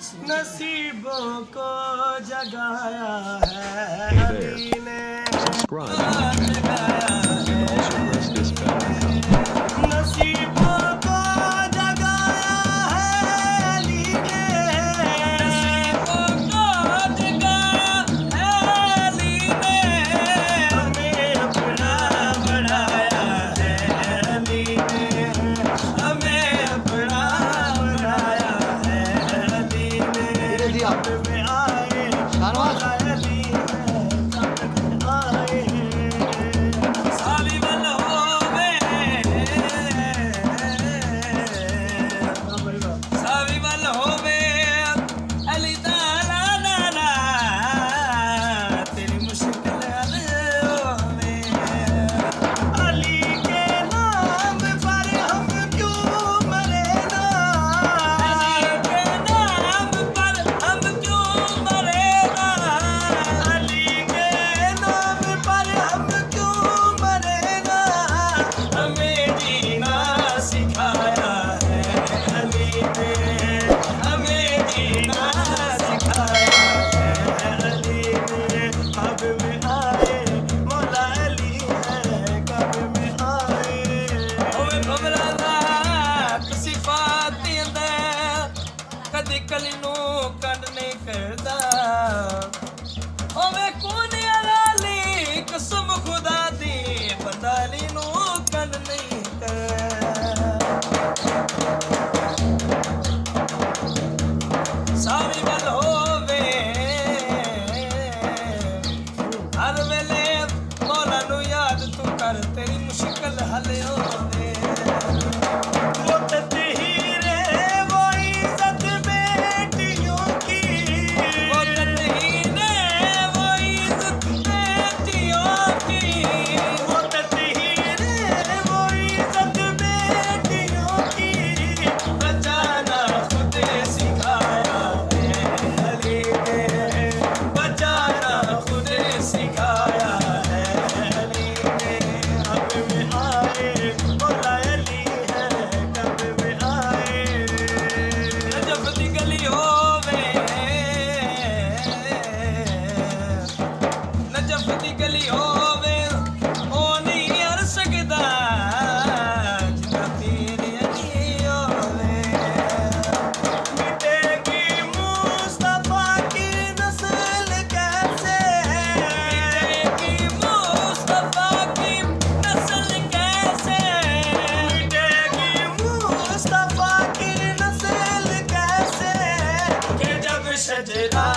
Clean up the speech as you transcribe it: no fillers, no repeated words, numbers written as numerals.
नसीबों को जगाया है अली ने, जगाया है। नसीबों को जगाया है अली ने, नसीबों को जगाया है अली ने, हमें अपना बनाया है अली ने, हमें अपना बनाया है अली ने। अब में आए मौला अली है, अब में आए साली बल होवे, साली बल होवे अली ताला नाना, तेरी मुश्किल हल होवे। अली के नाम पर हम क्यों मरे ना, अली के नाम पर हम क्यों मरे ना, अली के नाम पर हम क्यों मरे ना, हमें जीना सिखाया है अली ने, हमें जीना सिखाया है अली ने। कब में आए मौला अली है, कब में आए ओए घबराना सिफात अंदर कदी कली नू कंड नहीं करदा, ओवे कौन अली कसम खुदा दी बंदा अली नू कंड नहीं करदा। सावी बल होवे हर वेले मौला नू याद तू कर, तेरी मुश्किल हल होवे। वो तहीरे वो इज्जत बेटियों की, वो तहीरे वो इज्जत बेटियों की, वो तहीरे वो इज्जत बेटियों की, बचाना खुद सिखाया है अली ने, बचाना खुद सिखाया है अली ने। अब में आए मौला अली है, कब में आए नजफ दी गली होवे, नजफ दी गली होवे ओ नहीं हर सकदा जितना तेरे अली होवे। मिटेगी मुस्तफा की नस्ल कैसे, मिटेगी मुस्तफा की नस्ल कैसे, मिटेगी मुस्तफा की नस्ल कैसे, कि जब शजरा